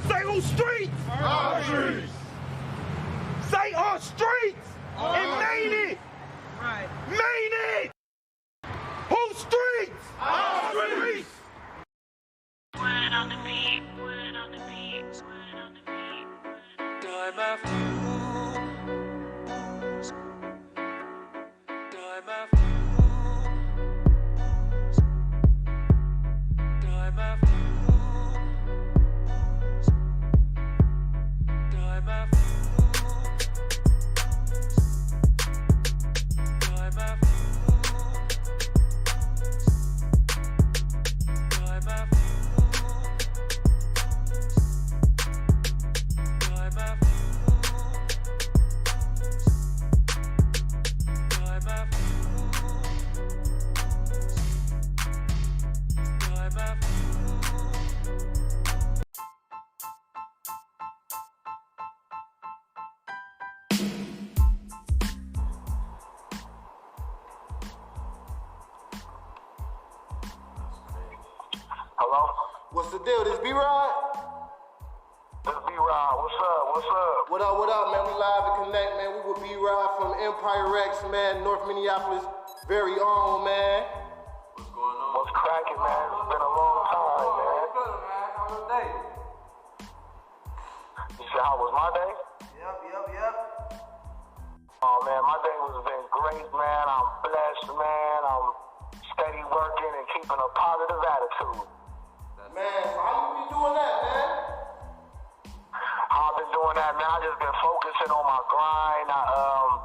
Say on streets. Our streets. Say on streets. And mean it. Right. Mean it. Whose streets? Our streets. Word on the beat, word on the beat, word on the beat. Time after time after time after time after time after time after Hello? What's the deal? This B-Rod? This B-Rod. What's up? What's up? What up, man? We live and connect, man. We with B-Rod from Empire X, man, North Minneapolis, very own, man. What's going on? What's cracking, man? It's been a long time, man. How was day? You said, how was my day? Yep. Oh, man, my day has been great, man. I'm blessed, man. I'm steady working and keeping a positive attitude. Man, so how you be doing that, man? How I've been doing that, man, I just been focusing on my grind. I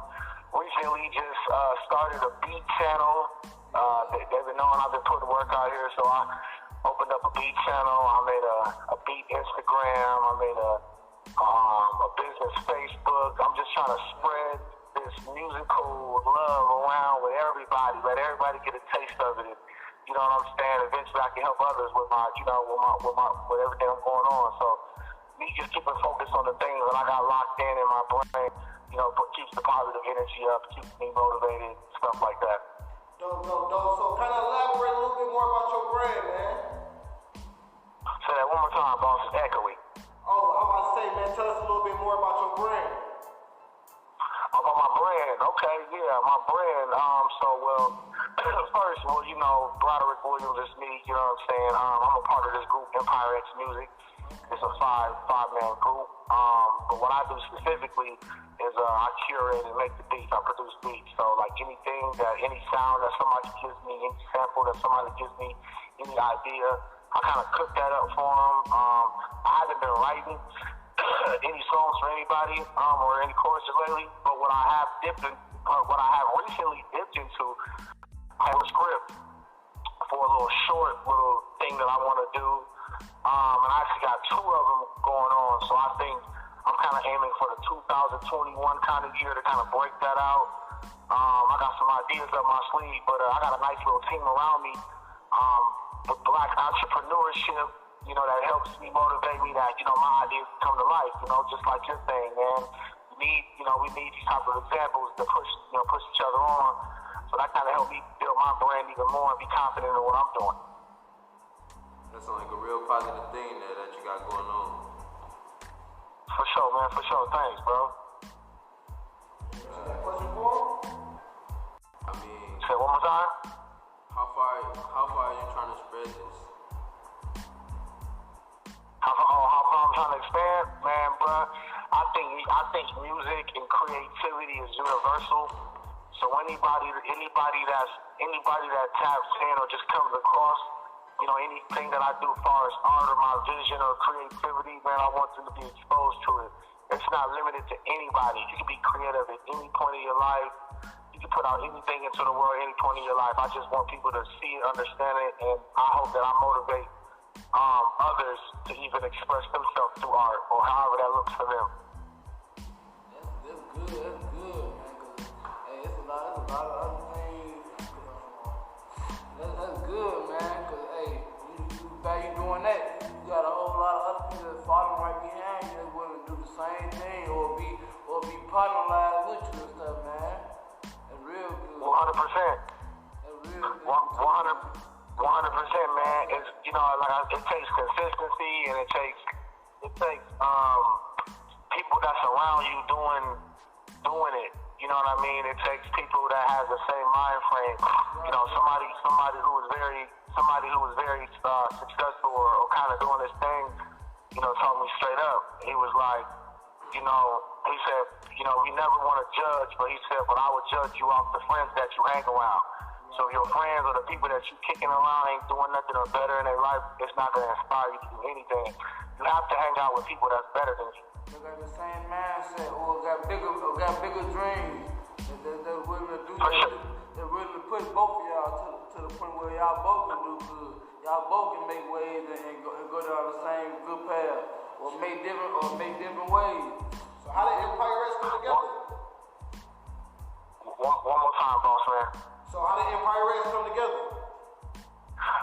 recently just started a beat channel. They've been knowing I've been putting work out here, so I opened up a beat channel. I made a beat Instagram. I made a business Facebook. I'm just trying to spread this musical love around with everybody. Let everybody get a taste of it. You know what I'm saying? Eventually I can help others with my, with everything I'm going on. So me just keeping focused on the things that I got locked in my brain, keeps the positive energy up, keeps me motivated, stuff like that. Dope. So kind of elaborate a little bit more about your brand, man. Say that one more time, boss. It's echoey. Oh, I'm about to say, man, tell us a little bit more about your brand. About my brand, okay, yeah, my brand. First, Broderick Williams is me. You know what I'm saying? I'm a part of this group, Empire X Music. It's a five-man group. But what I do specifically is I curate and make the beats. I produce beats. So like any sound that somebody gives me, any sample that somebody gives me, any idea, I kind of cook that up for them. I haven't been writing any songs for anybody or any choruses lately, but what I have recently dipped into, I have a script for a little thing that I want to do, and I actually got two of them going on, so I think I'm kind of aiming for the 2021 kind of year to kind of break that out. I got some ideas up my sleeve, but I got a nice little team around me with black entrepreneurship, that helps me motivate me that, my ideas come to life, just like your thing, man. We need these type of examples to push each other on. So that kind of helped me build my brand even more and be confident in what I'm doing. That sounds like a real positive thing that you got going on. For sure, man. For sure. Thanks, bro. Question for him? I mean, Say it one more time. how far are you trying to spread this? How far I'm trying to expand? Man, bro, I think music and creativity is universal. So anybody that taps in or just comes across, anything that I do as far as art or my vision or creativity, man, I want them to be exposed to it. It's not limited to anybody. You can be creative at any point in your life. You can put out anything into the world at any point in your life. I just want people to see it, understand it, and I hope that I motivate others to even express themselves through art or however that looks for them. That's good, man. Cause it's a lot of other things. That's good, man. Cause by you doing that, you got a whole lot of other people that following right behind you that willing to do the same thing or be partnerized with you and stuff, man. That's real good. 100%. That's real good. 100%, man. It's, it takes consistency and it takes, people that's around you doing it. You know what I mean? It takes people that has the same mind frame. You know, somebody who was very successful or kind of doing this thing. You know, told me straight up. He was like, you know, he said, you know, we never want to judge, but he said, but I would judge you off the friends that you hang around. So if your friends or the people that you kicking around ain't doing nothing or better in their life, it's not going to inspire you to do anything. You have to hang out with people that's better than you. They got the same mindset or got bigger dreams. They're willing to do that. They're willing to push both of y'all to the point where y'all both can do good. Y'all both can make waves and go down the same good path or make different ways. So how did Empire Rex come together? One more time, boss man. So how did Empire Rex come together?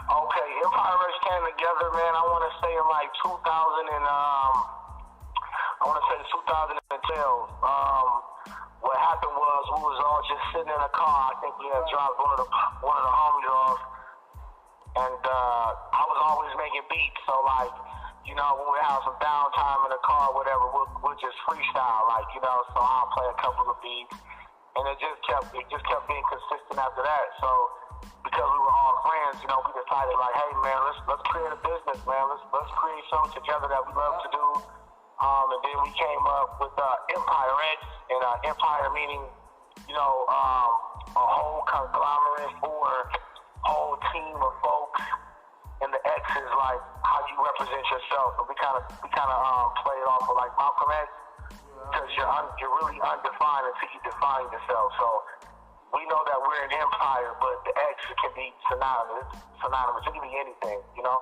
Okay, Empire Rex came together, man. I want to say in like 2012. What happened was we was all just sitting in a car. I think we had dropped one of the homies off, and I was always making beats. So like, you know, when we have some downtime in the car, whatever, we'll just freestyle, like, you know. So I'll play a couple of beats, and it just kept being consistent after that. So because we were all friends, you know, we decided like, hey man, let's create a business, man. Let's create something together that we love to do. And then we came up with Empire X, and Empire meaning, you know, a whole conglomerate or whole team of folks, and the X is like how you represent yourself. And we kind of play it off of like Malcolm X, because you're really undefined until you define yourself. So we know that we're an empire, but the X can be synonymous. It can be anything, you know.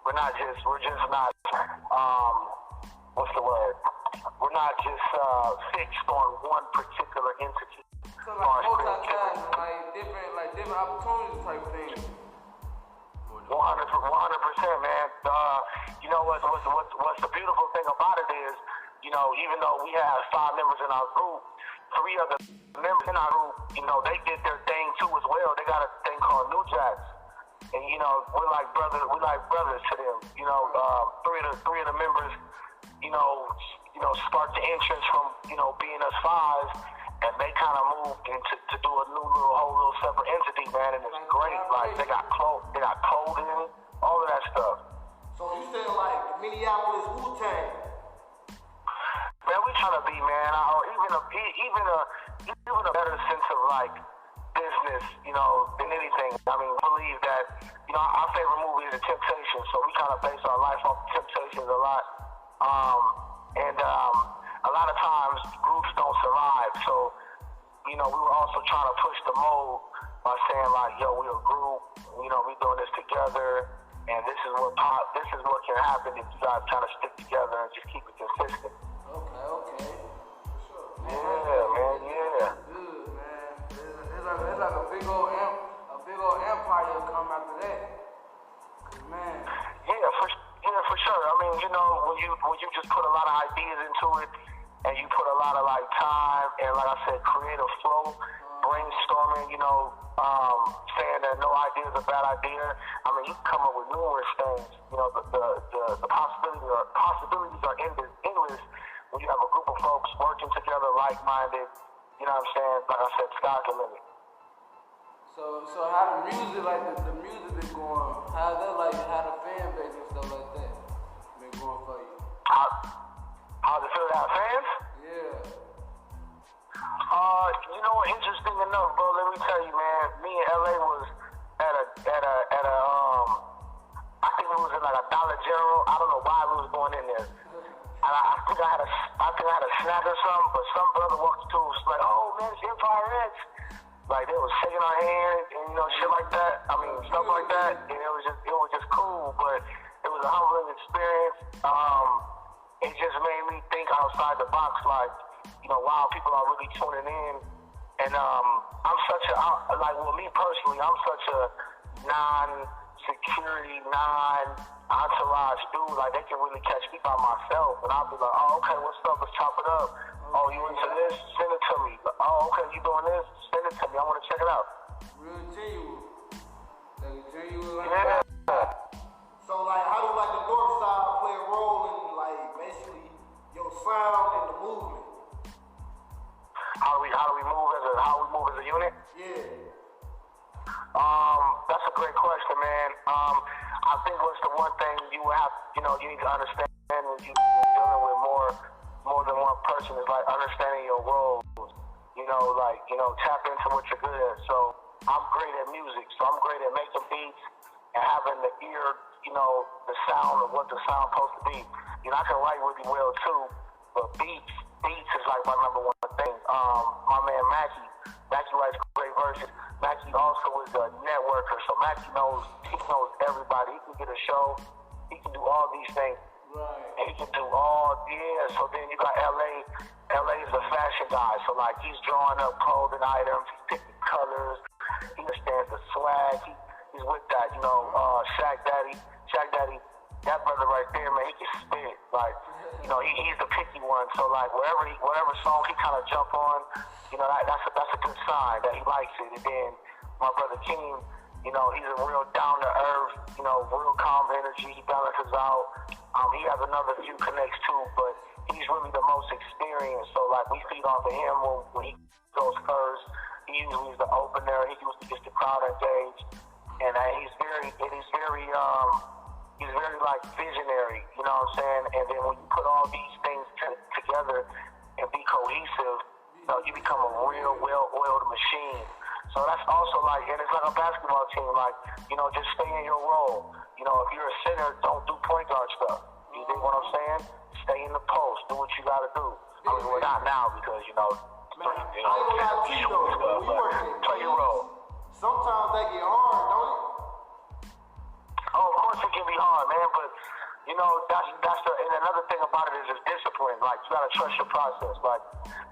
We're just not. What's the word? We're not just fixed on one particular entity. So like multi-task, like different opportunities type thing. 100%, man. You know what's the beautiful thing about it is, you know, even though we have 5 members in our group, 3 of the members in our group, you know, they did their thing too as well. They got a thing called New Jacks, and you know, we're like brothers to them. You know, 3 of the members, you know, sparked the interest from, you know, being us 5, and they kind of moved into to do a whole little separate entity, man, and it's great. Like they got clothing, all of that stuff. So you said like Minneapolis Wu-Tang. Man, we trying to be, man, or even a better sense of like business, you know, than anything. I mean, believe that, you know, our favorite movie is The Temptation, so we kind of base our life off The Temptations a lot. A lot of times groups don't survive, so, you know, we were also trying to push the mold by saying like, yo, we're a group, you know, we doing this together, and this is what can happen if you guys kind of stick together and just keep it consistent. Okay. Sure. Yeah, man, yeah. That's good, man. It's like a big old empire come after that. Man. Yeah, for sure. I mean, you know, when you just put a lot of ideas into it, and you put a lot of like time and, like I said, creative flow, brainstorming, you know, saying that no idea is a bad idea. I mean, you can come up with numerous things. You know, the possibilities are endless when you have a group of folks working together, like-minded. You know what I'm saying? Like I said, sky's the limit. So how the music, like the music is going, how the fan base and stuff like that been going for you? How's it feel to have fans? Yeah. You know what, interesting enough, bro, let me tell you, man, me and LA was at a I think it was in like a Dollar General. I don't know why we was going in there. And I think I had a snack or something, but some brother walked to us like, oh man, it's Empire X. Like they was shaking our hands and, you know, shit like that. I mean, stuff like that. And it was just cool, but it was a humbling experience. It just made me think outside the box, like, you know, wow, people are really tuning in. And I'm such me personally, I'm such a non-security, non-entourage dude. Like, they can really catch me by myself. And I'll be like, oh, okay, what's up? Let's chop it up. Oh, you into this? Send it to me. Oh, okay, you doing this? Send it to me. I want to check it out. Real genuine. Like genuine like yeah. that. So like, how do like the Northside play a role in like found in the movement? How do we move as a unit? Yeah. That's a great question, man. I think what's the one thing you need to understand when you're dealing with more than one person is like understanding your roles. Tap into what you're good at. So I'm great at music, so I'm great at making beats and having the ear, the sound of what the sound's supposed to be. I can write really well too, but beats is like my number one thing. My man Mackie writes great verses. Mackie also is a networker, so Mackie knows everybody. He can get a show, he can do all these things. Right. And he can do so then you got LA. LA is a fashion guy, so like he's drawing up clothing items, he's picking colors, he understands the swag, he's with that, Shaq Daddy, that brother right there, man, he can spit, like, he's the picky one, so like whatever song he kind of jump on, that's a good sign that he likes it. And then my brother King, he's a real down to earth, real calm energy, he balances out. He has another few connects too, but he's really the most experienced, so like we feed off of him when he goes first. He usually is the opener, he usually gets the crowd engaged, and he's very like visionary, you know what I'm saying? And then when you put all these things together and be cohesive, you become a real well-oiled machine. So that's also like, and it's like a basketball team, like, just stay in your role. If you're a center, don't do point guard stuff. You dig what I'm saying? Stay in the post, do what you gotta do. I mean, well, not now because, Man, I ain't gonna lie to you though, when you work in play your role. Sometimes they get hard, don't it? Oh, of course it can be hard, man, but and another thing about it is discipline. Like, you gotta trust your process. Like,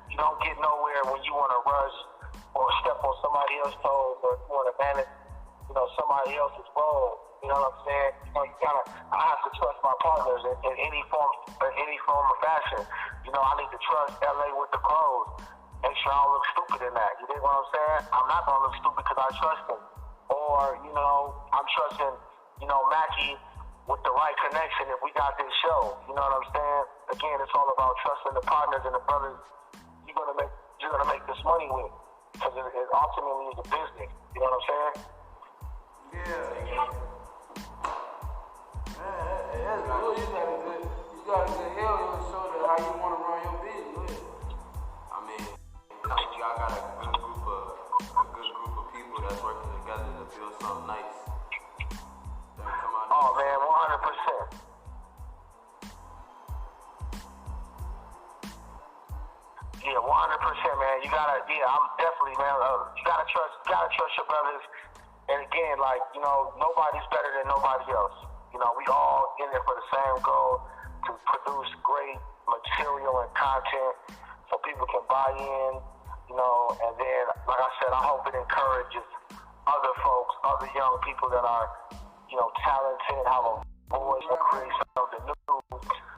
you don't get nowhere when you wanna rush or step on somebody else's toes or you wanna manage, somebody else's role. You know what I'm saying? I have to trust my partners in any form or fashion. I need to trust LA with the clothes. Make sure I don't look stupid in that. You dig what I'm saying? I'm not gonna look stupid because I trust him. Or, I'm trusting, Mackie with the right connection if we got this show. You know what I'm saying? Again, it's all about trusting the partners and the brothers you're gonna make this money with. Because it ultimately is a business. You know what I'm saying? Yeah. Man, that's good. You got a good hell on your shoulder how you want to run your business. I mean, y'all got a good group of people that's working together to build something nice. Oh man, 100%. Yeah, 100%, man. I'm definitely, man. You gotta trust your brothers. And again, like, nobody's better than nobody else. We all in it for the same goal to produce great material and content so people can buy in, and then, like I said, I hope it encourages other folks, other young people that are, talented, have a voice, and create something new for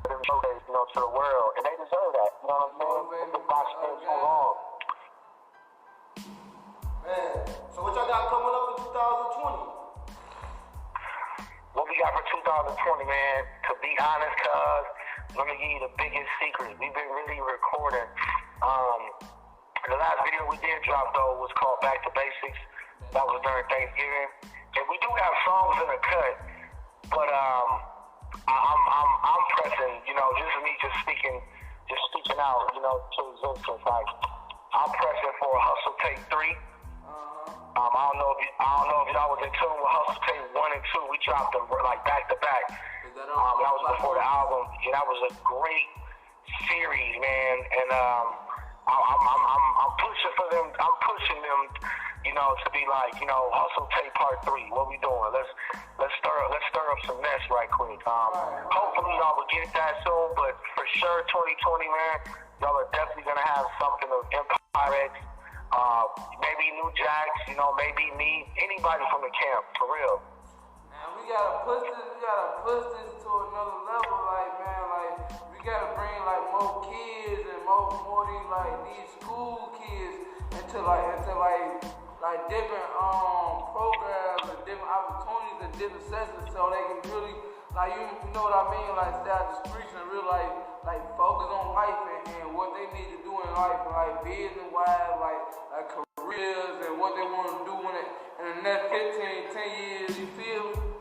them showcase, to the world. And they deserve that, you know what I'm saying? The box been too long. Man, so what y'all got coming up in 2020? What we got for 2020, man, to be honest, cuz, let me give you the biggest secret. We've been really recording. The last video we did drop, though, was called Back to Basics. That was during Thanksgiving. And we do have songs in the cut, but I'm pressing, just speaking out, to existence. Like, I'm pressing for Hustle Tape 3. I don't know if y'all was in tune with Hustle Tape 1 and 2. We dropped them like back to back. That was before the album. Yeah, that was a great series, man. And I'm pushing for them. I'm pushing them, to be like, Hustle Tape Part 3. What we doing? Let's stir up some mess right quick. Hopefully y'all will get that soon, but for sure 2020, man, y'all are definitely gonna have something of Empire X. Maybe New Jacks, maybe me, anybody from the camp, for real. Man, we gotta push this to another level, we gotta bring more kids and more these school kids into different programs and different opportunities and different sessions so they can really, you know what I mean, stay out the streets and really focus on life they need to do in life, like business-wise, like careers and what they want to do in the next 15, 10 years, you feel me?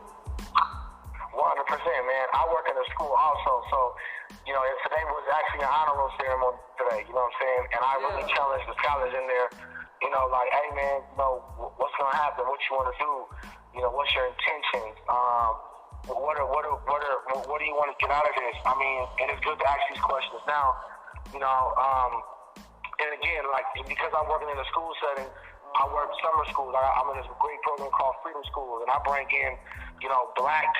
100%, man. I work in a school also, so, you know, today was actually an honor roll ceremony today, you know what I'm saying? And I really challenged the scholars in there, you know, like, hey, man, you know, what's going to happen? What you want to do? You know, what's your intentions? What do you want to get out of this? I mean, and it's good to ask these questions now, you know, and again, like, because I'm working in a school setting, I work summer schools. I'm in this great program called Freedom Schools, and I bring in, you know, black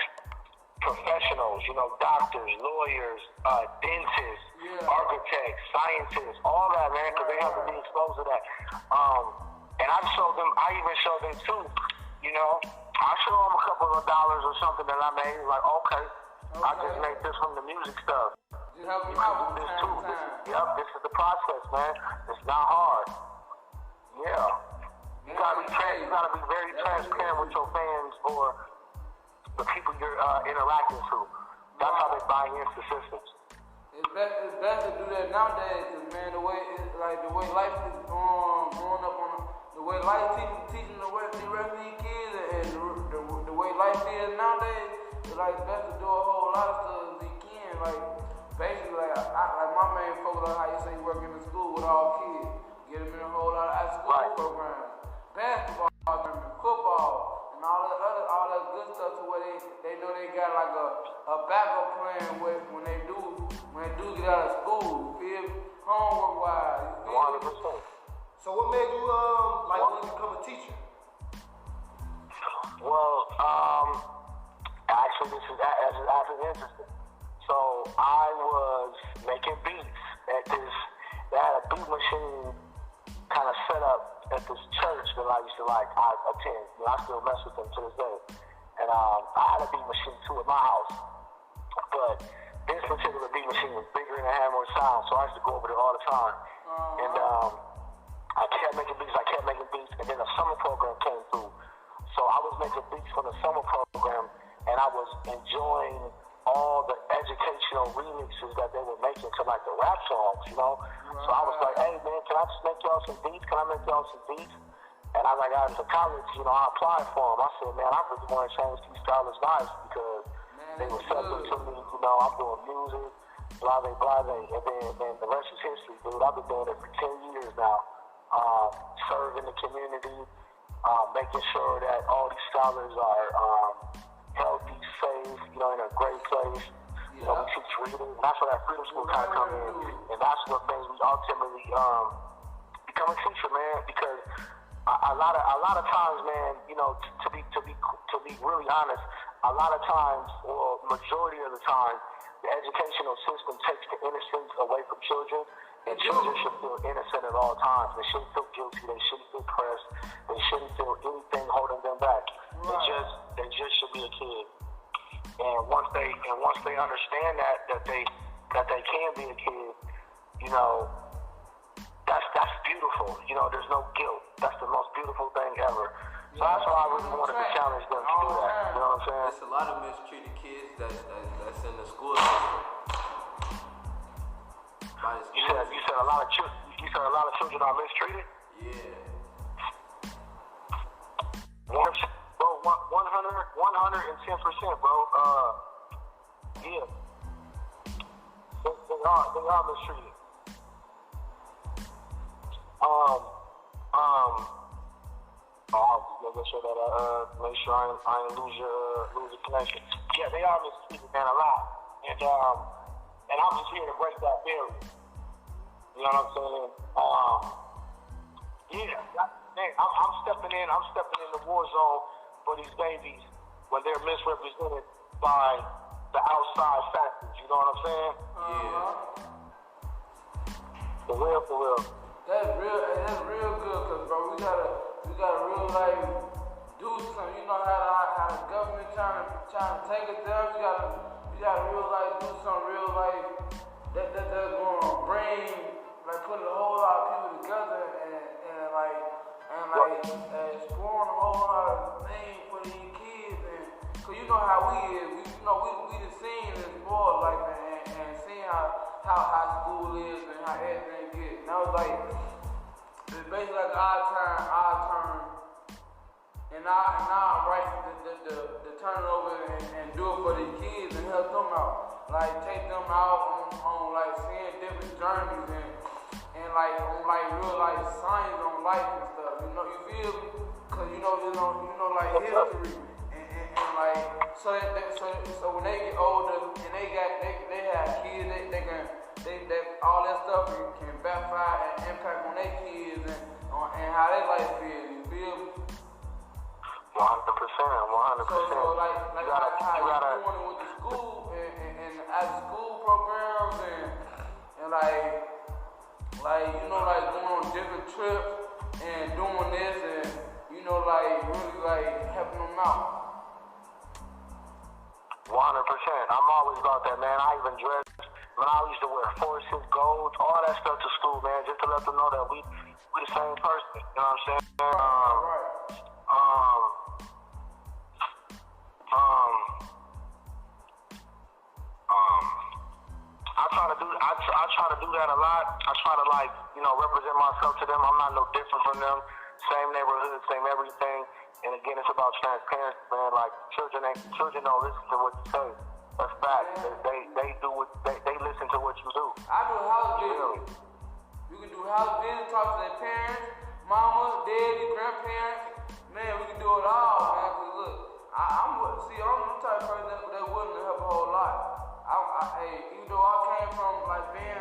professionals, you know, doctors, lawyers, dentists, architects, scientists, all that, man, because they have to be exposed to that. And I even show them too, you know, I show them a couple of dollars or something that I made, like, okay, I just made this from the music stuff. You help You them out can do from this time too. to time. Yep, this is the process, man. It's not hard. Yeah. You gotta be very transparent with your fans or the people you're interacting to. That's how they buy into systems. It's best to do that nowadays, cause man, the way life is growing up on the way life teaching the rest of these kids, and the way life is nowadays, it's like best to do a whole lot of stuff as you can. Like basically, like my main focus on how you say you work in the school with all kids, get them in a whole lot of after-school programs, basketball, football. And all that good stuff to where they know they got like a backup plan when they do get out of school, feel me? Homework wise, 100%. So what made you like want to become a teacher? Well, actually this is interesting. So I was making beats at this. They had a beat machine kind of set up at this church that I used to I attend. You know, I still mess with them to this day. And I had a beat machine too at my house. But this particular beat machine was bigger and it had more sound, so I used to go over there all the time. And I kept making beats, and then a summer program came through. So I was making beats for the summer program, and I was enjoying all the educational remixes that they were making to like the rap songs, you know? So I was like, hey man, can I just make y'all some beats? Can I make y'all some beats? And as I got into college, you know, I applied for them. I said, man, I really want to change these scholars' lives because they were separate to me, you know, I'm doing music, blah, blah, blah. And then the rest is history, dude. I've been doing it for 10 years now, serving the community, making sure that all these scholars are healthy, safe, you know, in a great place. You know, we teach reading, and that's where that Freedom School kind of come in, and that's what made me ultimately become a teacher, man. Because a lot of times, man, you know, to be really honest, a lot of times, or majority of the time, the educational system takes the innocence away from children, and children should feel innocent at all times. They shouldn't feel guilty. They shouldn't feel pressed. They shouldn't feel anything holding them back. They just should be a kid. And once they understand that they can be a kid, you know, that's beautiful. You know, there's no guilt. That's the most beautiful thing ever. So that's why I really wanted to challenge them to do that. You know what I'm saying? There's a lot of mistreated kids that's in the school system. You said a lot of children are mistreated? Yeah. 110%, bro. Yeah. They are mistreated. I'll make sure that make sure I ain't lose the connection. Yeah, they are mistreated, man, a lot. And I'm just here to break that barrier. You know what I'm saying? Man, I'm stepping in the war zone for these babies when they're misrepresented by the outside factors. You know what I'm saying? Yeah. For real. That's real good, cause bro, we gotta real like do something. You know how the government trying to take us down. You gotta real like do something real like that's gonna bring like put a whole lot of people together and exploring a whole lot of things for these kids. And cause you know how we is, we done seen this boy like that and seeing how how school is and how everything gets. And I was like, it's basically like our turn. And now I'm right to turn it over and do it for the kids and help them out. Like take them out on like seeing different journeys and like on like real like science on life and stuff. You know, you feel me? Cause you know like history and like so when they get older and they have kids, they all that stuff can backfire and impact on their kids and how they life feel. You feel me? 100%. So like how you doing with the school and after school programs and like you know like going on different trips and doing this and you know like really like helping them out. 100%. I'm always about that, man. I even dress. Man, I used to wear forces, golds, all that stuff to school, man, just to let them know that we the same person. You know what I'm saying? Right. I try to do that a lot. I try to like, you know, represent myself to them. I'm not no different from them. Same neighborhood, same everything. And again, it's about transparency, man. Like children don't listen to what you say. That's fact. They do what they listen to what you do. I do house visits. You can do house visits, talk to their parents, mama, daddy, grandparents. Man, we can do it all, man. Cause look, I'm the type of person that willing to help a whole lot. Even though I came from like being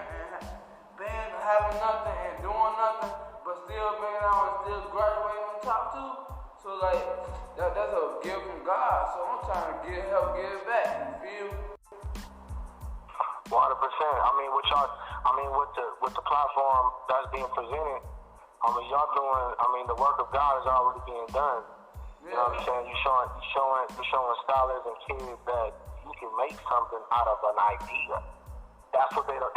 having nothing and doing nothing, but still making out and still graduating on top too. So like that's a gift from God. So I'm trying to help give back. You feel? 100%. I mean, with the platform that's being presented, I mean, y'all doing. I mean, the work of God is already being done. You know what I'm saying? You're showing scholars and kids that you can make something out of an idea. That's what they don't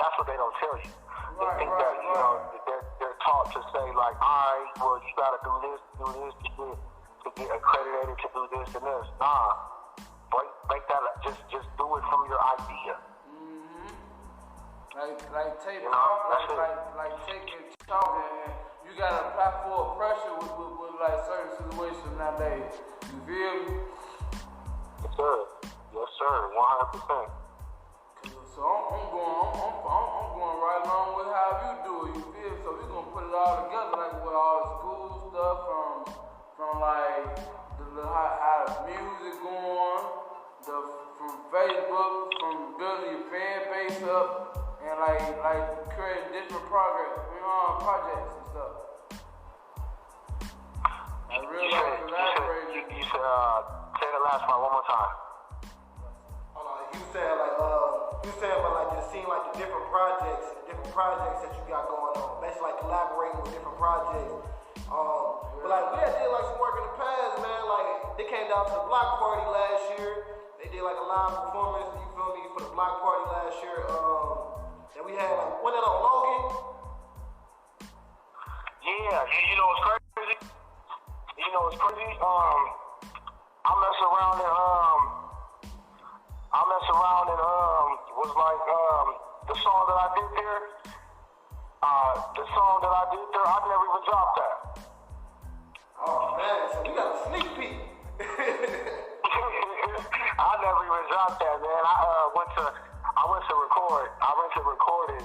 tell you. They think that you know they're taught to say like, all right, well you got to do this to get accredited to do this and this. Nah, break that. Just do it from your idea. Like take you know, like taking talk and you gotta apply for pressure with like certain situations nowadays. You feel me? Yes sir, 100%. So I'm going right along with how you do it. You feel me? So we gonna put it all together like with all the school stuff from like how the music going, from Facebook, from building your fan base up. And like creating different projects and stuff. I really like collaborating. You said, say the last part one more time. Hold on, you said but like just seeing like the different projects that you got going on. Basically like collaborating with different projects. But like we did like some work in the past, man. Like they came down to the block party last year. They did like a live performance, you feel me, for the block party last year. And we had like one on Logan. Yeah, you know what's crazy? I mess around and was like the song that I did there. I never even dropped that. Oh man, so we got a sneak peek. I never even dropped that, man. I went to record it,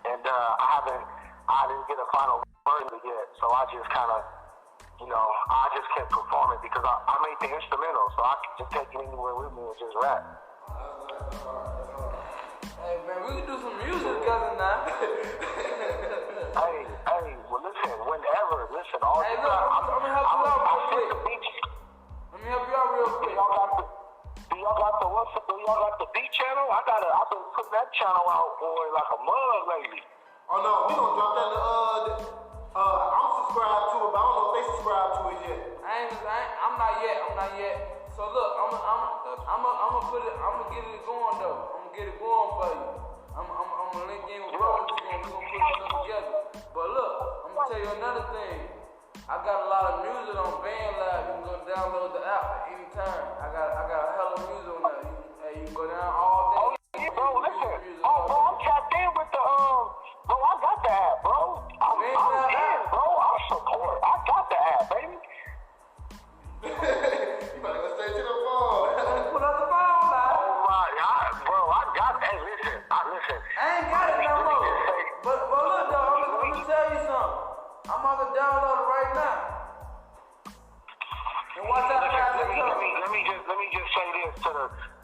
and I didn't get a final version yet, so I just kind of, you know, I just kept performing because I made the instrumental, so I could just take it anywhere with me and just rap. Hey man, we can do some music together now. Hey, well listen, whenever, all hey, you look, got, I'm gonna help you out real quick. Let me help you out real quick. Do y'all got the beat channel? I've been putting that channel out for like a month lately. Oh no, we gonna drop that. I'm subscribed to it, but I don't know if they subscribe to it yet. I'm not yet. So look, I'm gonna get it going though. I'm gonna get it going for you. I'm gonna link in with Broderick. We're gonna put something together. But look, I'm gonna tell you another thing. I got a lot of music on BandLab. You can go download the app at any time. I got a hell of music on there. You can go down all day. Oh yeah, bro, listen. Oh,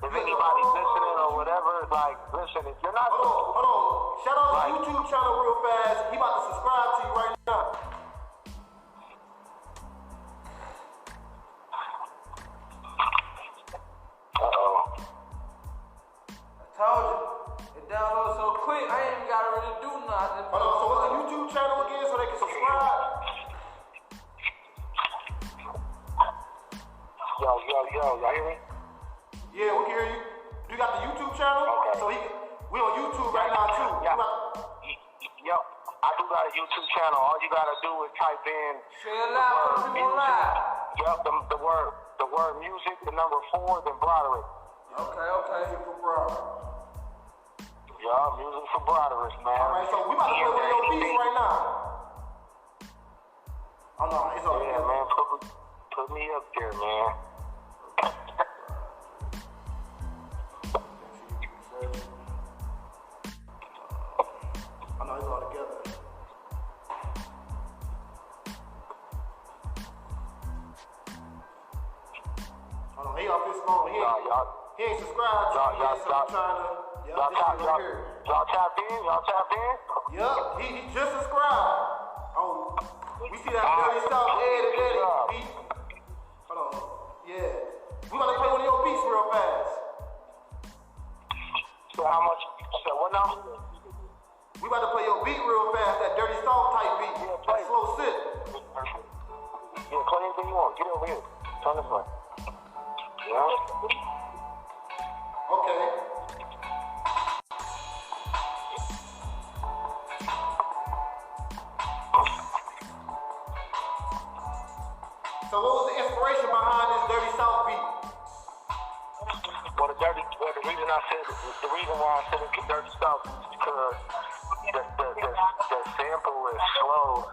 if anybody's listening or whatever, like, listen, if you're not... Hold on. Shout out to YouTube channel real fast. He about to subscribe to you right now. Uh-oh. I told you. It downloads so quick, I ain't even gotta really do nothing. Hold on, so what's the YouTube channel again so they can subscribe? Yo, y'all hear me? Yeah, we can hear you. You got the YouTube channel? Okay. So we on YouTube right now too. Yeah. Yo, I do got a YouTube channel. All you gotta do is type in Say it loud, put people live. Yep, the word music, the number 4, then Broderick. Okay. Music for Broderick. Yeah, music for Broderick, man. Alright, so we about to play one of your beats right now. Oh no, it's all yeah, man, put me up there, man. I know it's all together. Hold on, he off his phone. He ain't subscribed to me yet, so I'm trying to. Y'all tapped in? Yup, he just subscribed. Oh, we see that dirty stuff, Ed and Eddie beat. Hold on, yeah. We about to play one of your beats real fast. So how much? So what now? We about to play your beat real fast, that dirty soft type beat. Yeah, that slow sit. Yeah, play anything you want. Get over here. Turn this way. Yeah. Okay. So what was the inspiration behind this dirty south beat? Well, the reason why I said it's dirty south is because the sample is slow,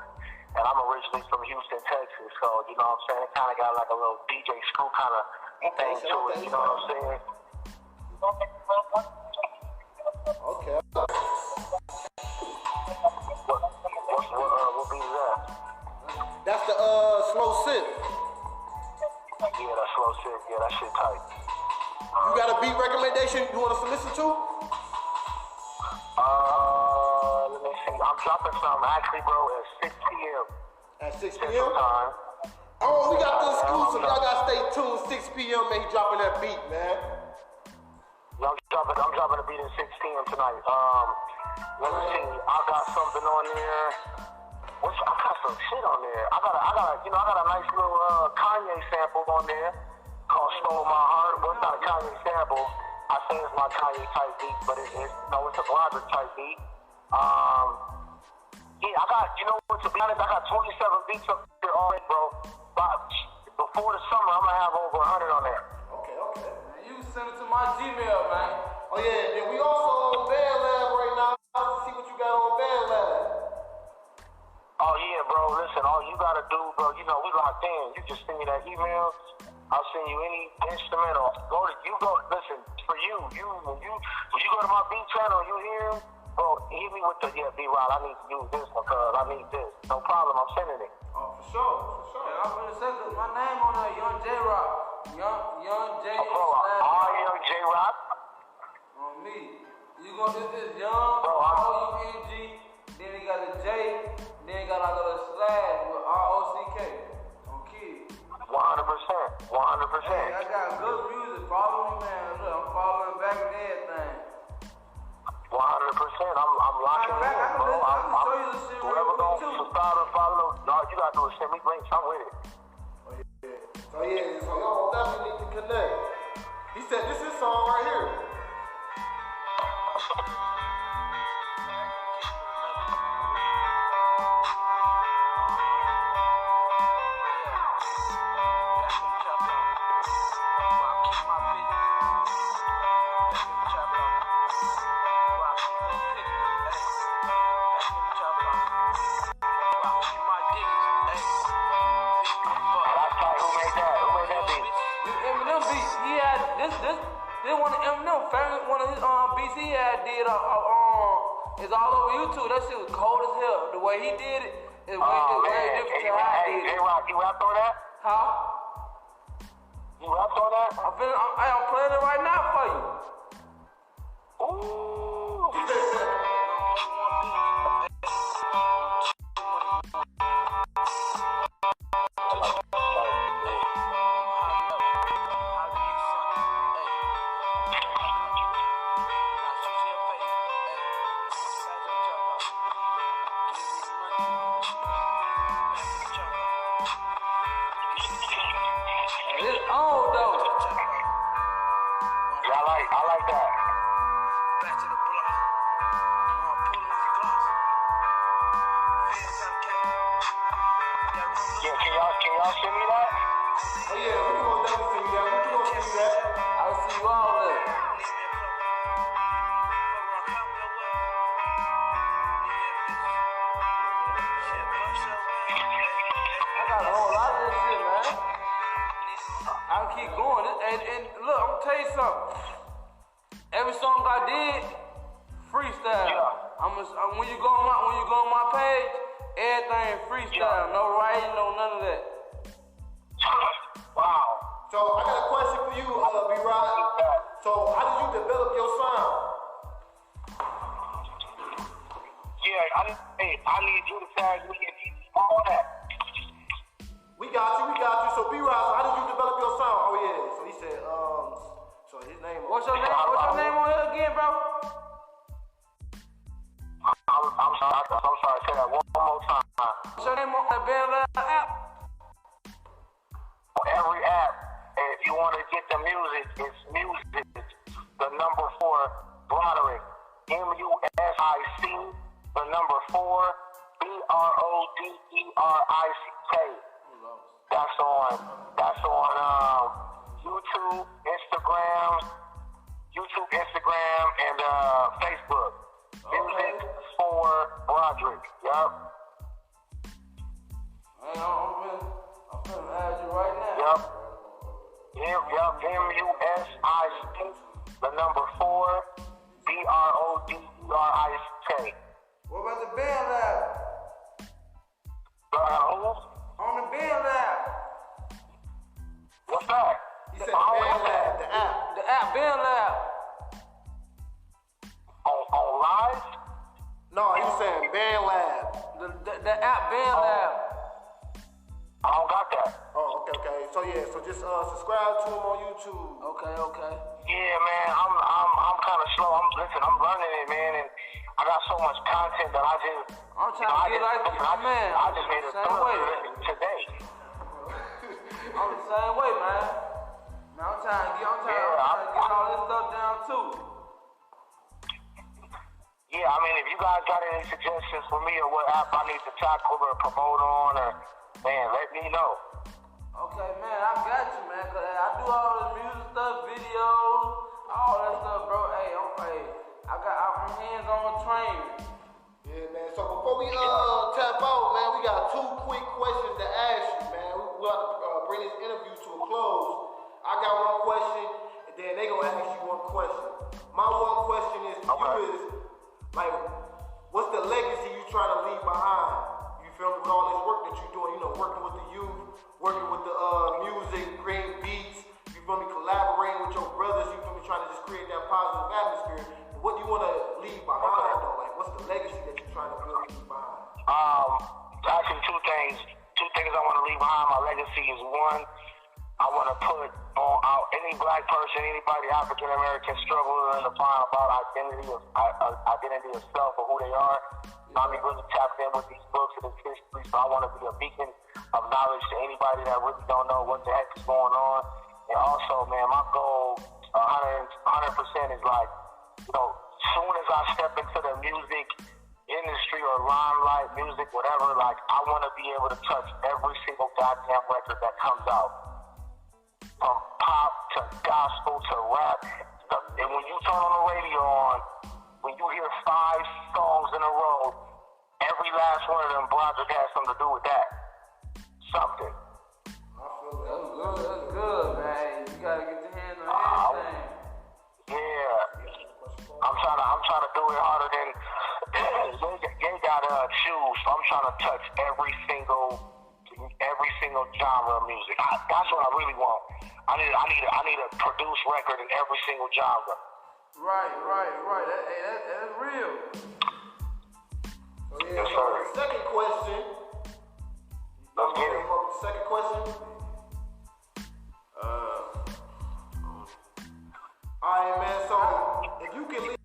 and I'm originally from Houston, Texas, so you know what I'm saying. It kind of got like a little DJ Screw kind of thing to it. You know what I'm saying? Okay. What beat is that? That's the slow sit. Yeah, that slow sit. Yeah, that shit tight. You got a beat recommendation you want us to listen to? Let me see. I'm dropping some actually, bro, at 6 p.m. At 6 Central p.m.? time. Oh, we got the exclusive. Y'all gotta stay tuned. 6 p.m. man, he dropping that beat, man. Yeah, I'm dropping a beat at 6 p.m. tonight. Let me see. I got something on there. I got some shit on there. I got a nice little Kanye sample on there called "Stole My Heart." Well, it's not a Kanye sample. I say it's my Kanye type beat, but it's a Broderick type beat. Yeah, to be honest, I got 27 beats up there already, bro. Before the summer, I'm gonna have over 100 on there. Okay. Man, you send it to my Gmail, man. Oh yeah, and we also on BandLab right now. Let's see what you got on BandLab. Oh yeah, bro. Listen, all you gotta do, bro. You know we locked in. You just send me that email. I'll send you any instrumental. Listen, for you, when you go to my beat channel, you hear him, bro, hit me with the, B-Rod, I need to use this because I need this. No problem, I'm sending it. Oh, for sure. Yeah, I'm gonna say my name on there, Young J-Rock. Young J. Bro, Young J-Rock. On me. You gonna do this Young, R-O-U-N-G, then he got a J, then he got like a little slash with R-O-C-K. On Kid. 100%. Hey, I got good music. Follow me, man. Look, I'm following back and everything. 100%. I'm locking in, bro. I can show you the shit whoever real quick, don't too. follow, all you gotta do is send me links. I'm with it. So y'all definitely need to connect. He said this is song right here. This one of Eminem, one of his beats he had did is all over YouTube. That shit was cold as hell. The way he did it is way different than how I did it. J-Rock, you rapped on that? Huh? You rapped on that? I'm playing it right now for you. Ooh. It's old though. Yeah, I like that. Back to the block. Pulling these blocks. Fans out Yeah, can y'all send me that? Oh yeah, we gonna definitely see that. We gonna see that. I'll see you all there. I got a whole lot of this shit, man. I'll keep going. And look, I'm gonna tell you something. Every song I did, freestyle. Yeah. When you go on my page, everything freestyle. No writing, no none of that. Wow. So I got a question for you, B-Rod. So how did you develop your sound? Yeah, I need you to tag me and all that. We got you. So B-Rod, so how did you develop your sound? Oh yeah. So he said, so his name. What's your name on here again, bro? I'm sorry, say that one more time. What's your name on the Band Lab app? On every app, and if you want to get the music, it's music. The number 4, Broderick. MUSIC. The number 4, BRODERICK. That's on YouTube, Instagram, and Facebook. Music for Broderick. Yup. Hey, I'm finna add you right now. Yup. MUSIC. The number 4, BRODERICK. What about the Band Lab? On the Band Lab. What's that? He said Band Lab, the app. The app Band Lab. On live? No, he was saying Band Lab. The app Band Lab. I don't got that. Oh, okay. So just subscribe to him on YouTube. Okay. Yeah, man, I'm kind of slow. I'm learning it, man, and I got so much content that I'm trying to get like you, man. I just made a third today. I'm the same way, man. I'm trying to get all this stuff down too. Yeah, I mean, if you guys got any suggestions for me or what app I need to tackle or promote on, or man, let me know. Okay, man, I got you, man. Cause I do all the music stuff, videos, all that stuff, bro. Hey, I'm hands-on training. Yeah, man. So before we tap out, man, we got 2 quick questions to ask you, man. We got to bring this interview to a close. I got one question, and then they gonna ask you one question. My one question is to you is, like, what's the legacy you trying to leave behind? You feel me, with all this work that you're doing, you know, working with the youth, working with the music, creating beats, you feel me, collaborating with your brothers, you feel me, trying to just create that positive atmosphere. What do you want to leave behind, though? Like, what's the legacy that you're trying to build and leave behind? Actually, two things. Two things I want to leave behind. My legacy is one, I want to put on out any black person, anybody African American struggling to find about identity of self or who they are. I'm really tapped in with these books and this history, so I want to be a beacon of knowledge to anybody that really don't know what the heck is going on. And also, man, my goal 100% is like, you know, soon as I step into the music industry or limelight, music, whatever, like, I want to be able to touch every single goddamn record that comes out. From pop to gospel to rap. And when you turn on the radio on, when you hear 5 songs in a row, every last one of them Broderick has something to do with that. Something. That's good, man. You gotta get your hands on everything. Yeah. I'm trying to do it harder than they got shoes, so I'm trying to touch every single genre of music. That's what I really want. I need a produced record in every single genre. Right. That's real. Oh, yeah, Yes, so sir. the second question. Let's get it. Second question. Alright, man, so if you can leave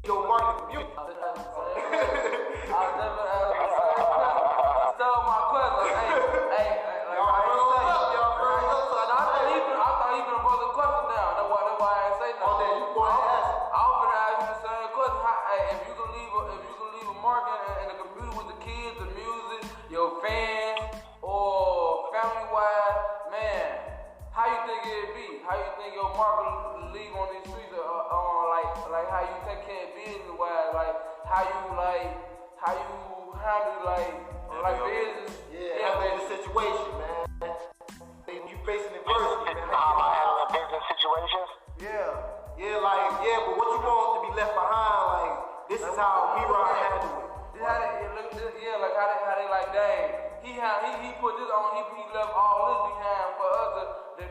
your market community. I never stole my question. Hey, like Y'all I ain't froze say. up, y'all froze up, so I I thought he been broke the question down. That's why I ain't say nothing. Oh, then you go ahead and ask it. I was gonna ask you the same question. Hey, if you can leave a mark in the computer with the kids, the music, your fans, or family-wise, man, how you think it'd be? How you think your mark will leave on these streets? Like how you take care of business-wise? Like how you handle business? Yeah, handle the situation, man. You facing adversity, man. How am I handling business situations? Yeah, but what you want to be left behind, like, this is how B-Rod handle it. Like how they like, dang, he put this on, he left all this behind for us to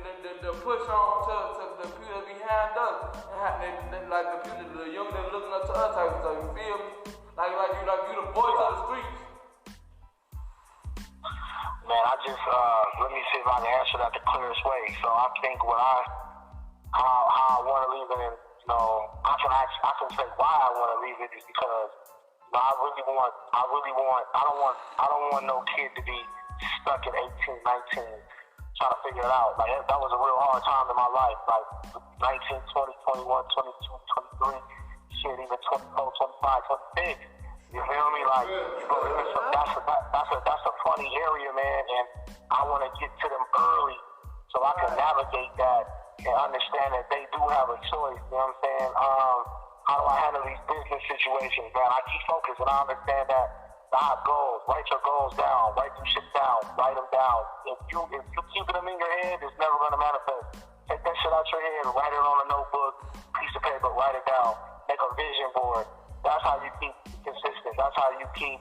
push on to the people behind us, and like the young that looking up to us type of stuff. You feel me? Like you the voice of the streets. Man, I just let me see if I can answer that the clearest way. So I think how I want to leave it, and I can say why I want to leave it is because I don't want no kid to be stuck at 18, 19, trying to figure it out. Like that was a real hard time in my life. Like 19, 20, 21, 22, 23, shit, even 24, 25, 26. You feel me? Like that's a funny area, man, and I want to get to them early so I can navigate that and understand that they do have a choice. You know what I'm saying? How do I handle these business situations, man? I keep focused and I understand that I have goals. Write your goals down. Write them shit down. Write them down. If you keep them in your head, it's never gonna manifest. Take that shit out your head and write it on a notebook, piece of paper, write it down. Make a vision board. That's how you keep consistent. That's how you keep,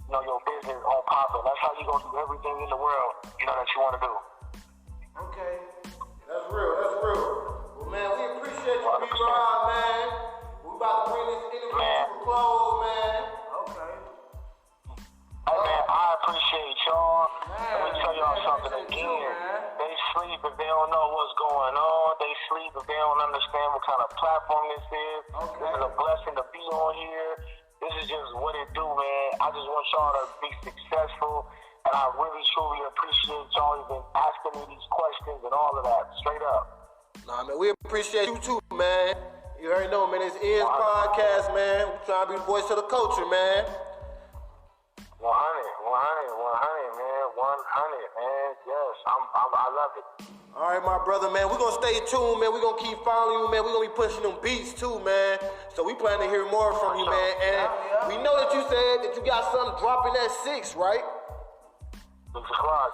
your business on popping. That's how you gonna do everything in the world, that you wanna do. Okay. That's real. Well, man, we appreciate you, B-Rod, man. We about to bring this interview to a close, man. Okay. Hey, man, I appreciate y'all. Man, Let me tell y'all something again. They sleep if they don't know what's going on. They sleep if they don't understand what kind of platform this is. Okay. This is a blessing to be on here. This is just what it do, man. I just want y'all to be successful. And I really, truly appreciate y'all even asking me these questions and all of that. Straight up. Nah, man, we appreciate you too, man. You already know, man. It's Ian's podcast, man. We're trying to be the voice of the culture, man. 100, man. 100, man. Yes, I love it. All right, my brother, man. We're going to stay tuned, man. We're going to keep following you, man. We're going to be pushing them beats, too, man. So we plan to hear more from you, man. And we know that you said that you got something dropping at 6, right? 6 o'clock.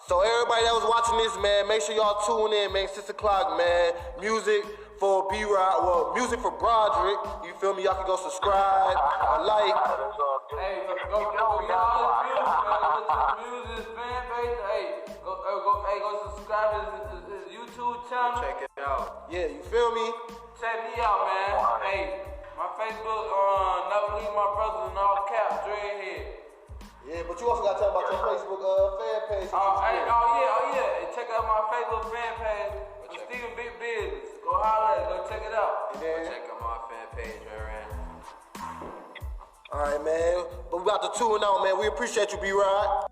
So everybody that was watching this, man, make sure y'all tune in, man. 6 o'clock, man. Music for B-Rod, music for Broderick. You feel me? Y'all can go subscribe, like. Hey, go y'all music fan page. Hey, go subscribe to his YouTube channel. Check it out. Yeah, you feel me? Check me out, man. Hey, my Facebook, Never Leave My Brothers in all caps, Dreadhead. Yeah, but you also got to tell about your Facebook fan page. Yeah. Check out my Facebook fan page. Stephen Big Business. Go holler at it. Go check it out. Check out my fan page, man. All right, man. But we about to tune out, man. We appreciate you, B-Rod.